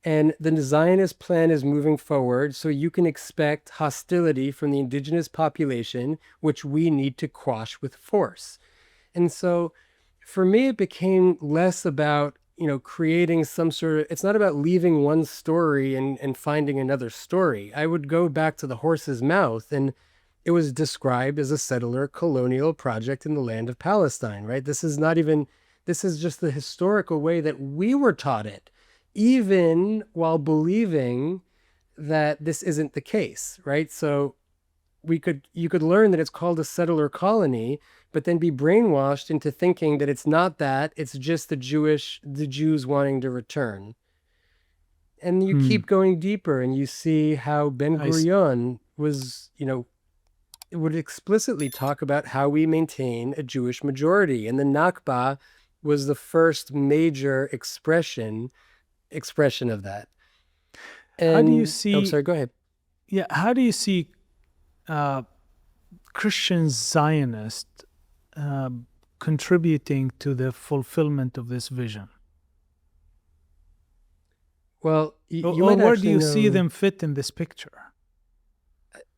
And the Zionist plan is moving forward, so you can expect hostility from the indigenous population, which we need to quash with force. And so for me, it became less about, creating some sort of, it's not about leaving one story and finding another story. I would go back to the horse's mouth, and it was described as a settler colonial project in the land of Palestine, right? This is just the historical way that we were taught it, even while believing that this isn't the case, right? So you could learn that it's called a settler colony, but then be brainwashed into thinking that it's not that, it's just the Jews wanting to return. And you keep going deeper, and you see how Ben Gurion was, would explicitly talk about how we maintain a Jewish majority. And the Nakba was the first major expression of that. And, how do you see? Oh, sorry, go ahead. Yeah, how do you see Christian Zionist contributing to the fulfillment of this vision? Well, where do you see them fit in this picture?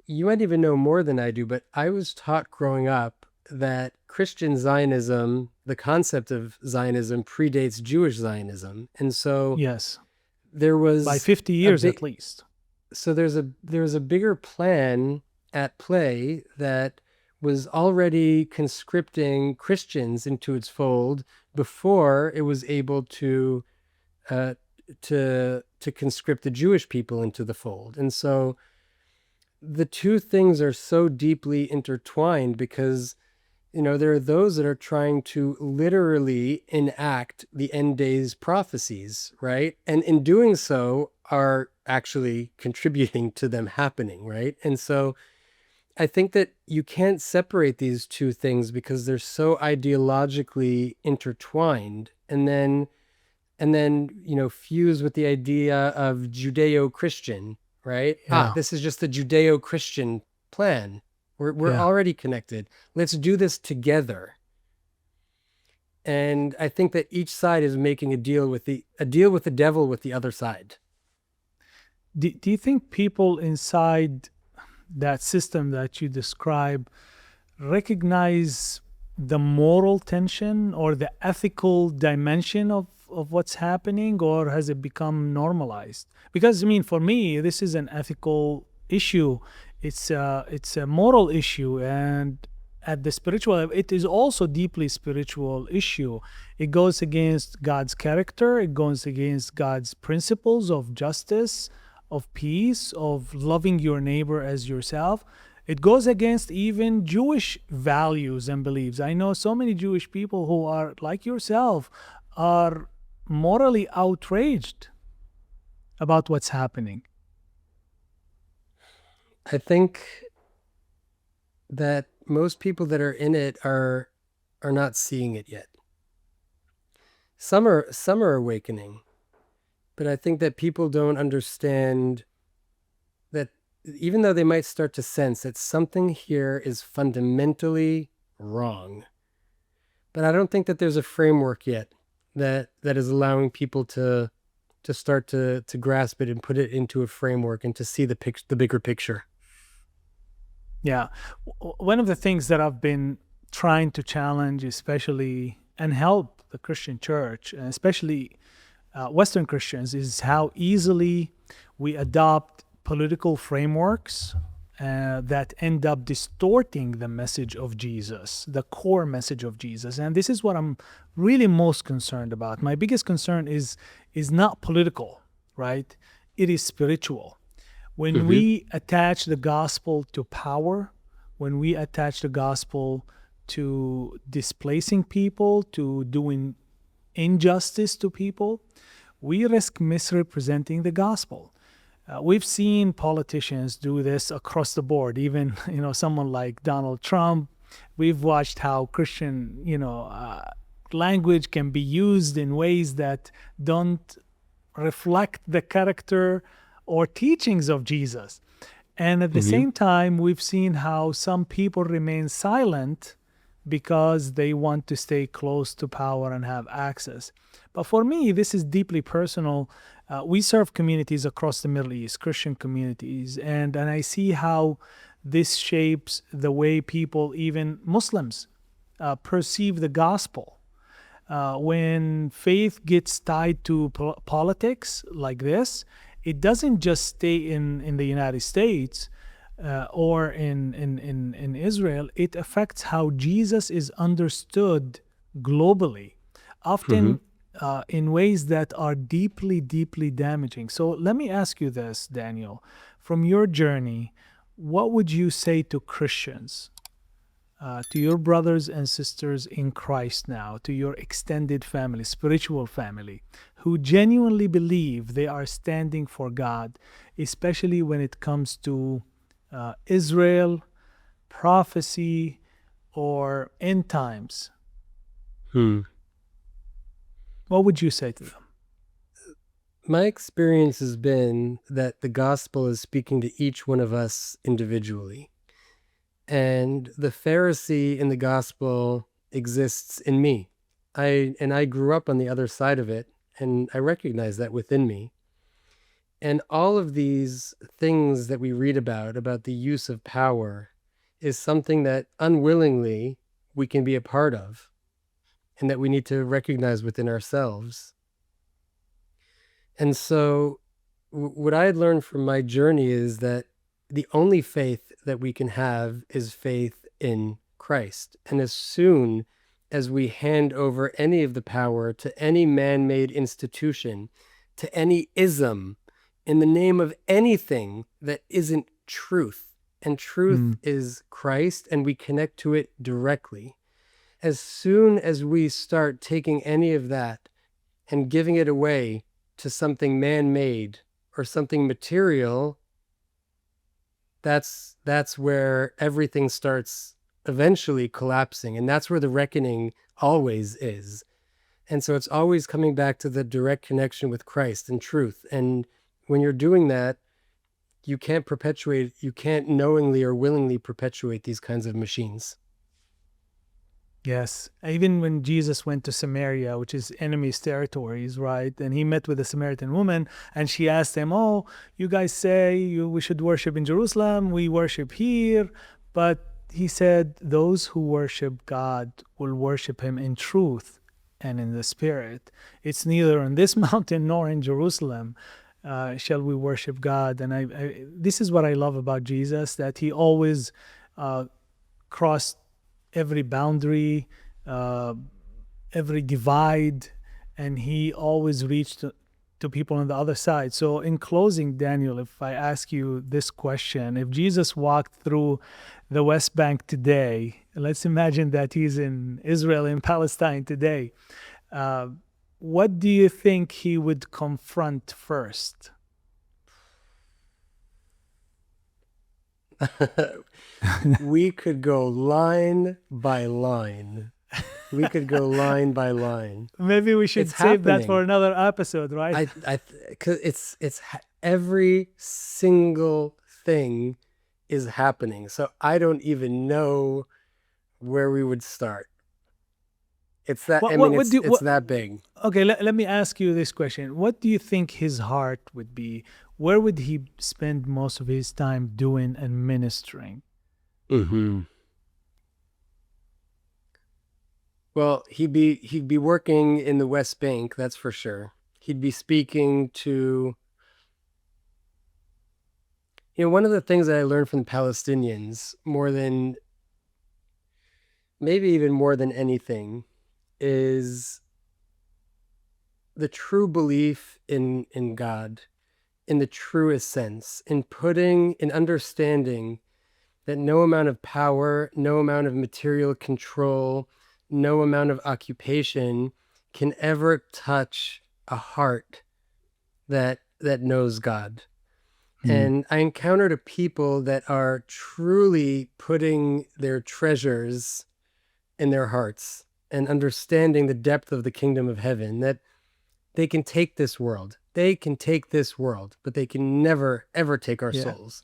You might even know more than I do, but I was taught growing up that Christian Zionism, the concept of Zionism, predates Jewish Zionism. And so yes, there was by 50 years at least. So there was a bigger plan at play that was already conscripting Christians into its fold before it was able to conscript the Jewish people into the fold. And so the two things are so deeply intertwined because, there are those that are trying to literally enact the end days prophecies, right? And in doing so are actually contributing to them happening, right? And so I think that you can't separate these two things because they're so ideologically intertwined, and then fuse with the idea of Judeo-Christian, right? Yeah. This is just the Judeo-Christian plan. We're already connected. Let's do this together. And I think that each side is making a deal with the devil with the other side. Do you think people inside that system that you describe recognize the moral tension or the ethical dimension of what's happening, or has it become normalized? Because for me, this is an ethical issue. It's a moral issue, and at the spiritual level, it is also deeply spiritual issue. It goes against God's character. It goes against God's principles of justice, of peace, of loving your neighbor as yourself. It goes against even Jewish values and beliefs. I know so many Jewish people who are like yourself, are morally outraged about what's happening. I think that most people that are in it are not seeing it yet. Some are awakening, but I think that people don't understand that even though they might start to sense that something here is fundamentally wrong, but I don't think that there's a framework yet that is allowing people to start to grasp it and put it into a framework and to see the bigger picture. Yeah. One of the things that I've been trying to challenge, especially, and help the Christian church, and especially Western Christians, is how easily we adopt political frameworks that end up distorting the message of Jesus, the core message of Jesus. And this is what I'm really most concerned about. My biggest concern is not political, right? It is spiritual. When we attach the gospel to power, when we attach the gospel to displacing people, to doing injustice to people, we risk misrepresenting the gospel. We've seen politicians do this across the board. Even someone like Donald Trump. We've watched how Christian language can be used in ways that don't reflect the character or teachings of Jesus. And at the same time, we've seen how some people remain silent because they want to stay close to power and have access. But for me, this is deeply personal. We serve communities across the Middle East, Christian communities, and I see how this shapes the way people, even Muslims, perceive the gospel. When faith gets tied to politics like this, it doesn't just stay in the United States or in Israel. It affects how Jesus is understood globally, often in ways that are deeply, deeply damaging. So let me ask you this, Daniel. From your journey, what would you say to Christians, to your brothers and sisters in Christ now, to your extended family, spiritual family, who genuinely believe they are standing for God, especially when it comes to Israel, prophecy, or end times? What would you say to them? My experience has been that the gospel is speaking to each one of us individually. And the Pharisee in the gospel exists in me. I grew up on the other side of it, and I recognize that within me. And all of these things that we read about the use of power, is something that unwillingly we can be a part of, and that we need to recognize within ourselves. And so what I had learned from my journey is that the only faith that we can have is faith in Christ. And as soon as we hand over any of the power to any man-made institution, to any ism, in the name of anything that isn't truth, and truth is Christ, and we connect to it directly. As soon as we start taking any of that and giving it away to something man-made or something material, that's where everything starts eventually collapsing. And that's where the reckoning always is. And so it's always coming back to the direct connection with Christ and truth. And when you're doing that, you can't knowingly or willingly perpetuate these kinds of machines. Yes. Even when Jesus went to Samaria, which is enemy's territories, right? And he met with a Samaritan woman, and she asked him, "Oh, you guys say we should worship in Jerusalem. We worship here." But he said, "Those who worship God will worship him in truth and in the spirit. It's neither on this mountain nor in Jerusalem shall we worship God." And this is what I love about Jesus, that he always crossed every boundary, every divide, and he always reached to people on the other side. So in closing, Daniel, if I ask you this question, if Jesus walked through the West Bank today, let's imagine that he's in Israel, in Palestine today, what do you think he would confront first? We could go line by line. We could go line by line. Maybe we should save that for another episode, right? Cause it's every single thing is happening. So I don't even know where we would start. It's that. It's that big. Okay, let me ask you this question. What do you think his heart would be? Where would he spend most of his time doing and ministering? Mm-hmm. Well, he'd be working in the West Bank, that's for sure. He'd be speaking to, one of the things that I learned from the Palestinians maybe even more than anything, is the true belief in God, in the truest sense, in understanding that no amount of power, no amount of material control, no amount of occupation can ever touch a heart that knows God. And I encountered a people that are truly putting their treasures in their hearts and understanding the depth of the kingdom of heaven, that they can take this world. They can take this world, but they can never, ever take our souls.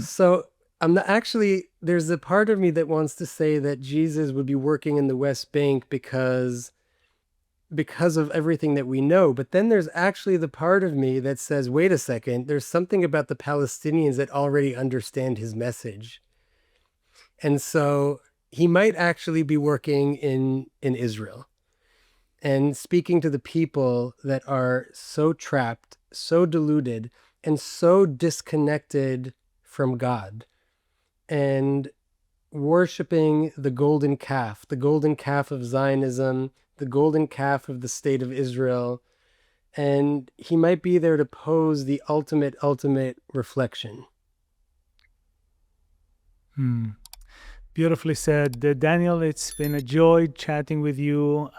So there's a part of me that wants to say that Jesus would be working in the West Bank because of everything that we know. But then there's actually the part of me that says, wait a second, there's something about the Palestinians that already understand his message. And so he might actually be working in Israel and speaking to the people that are so trapped, so deluded, and so disconnected from God, and worshiping the golden calf of Zionism, the golden calf of the state of Israel. And he might be there to pose the ultimate reflection. Beautifully said. Daniel, it's been a joy chatting with you.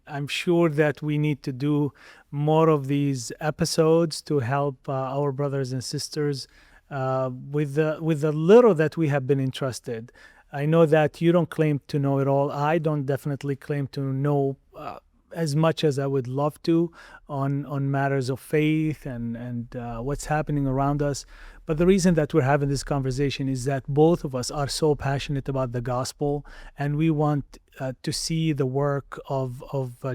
I'm sure that we need to do more of these episodes to help our brothers and sisters with the little that we have been entrusted. I know that you don't claim to know it all. I don't definitely claim to know as much as I would love to on matters of faith and what's happening around us. But the reason that we're having this conversation is that both of us are so passionate about the gospel, and we want to see the work of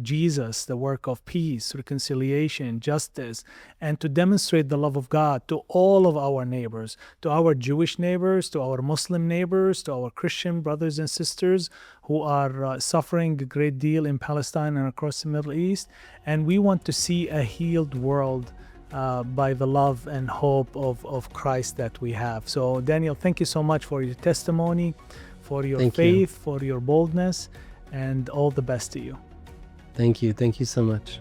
Jesus, the work of peace, reconciliation, justice, and to demonstrate the love of God to all of our neighbors, to our Jewish neighbors, to our Muslim neighbors, to our Christian brothers and sisters who are suffering a great deal in Palestine and across the Middle East. And we want to see a healed world by the love and hope of Christ that we have. So, Daniel, thank you so much for your testimony, for your faith, for your boldness, and all the best to you. Thank you. Thank you so much.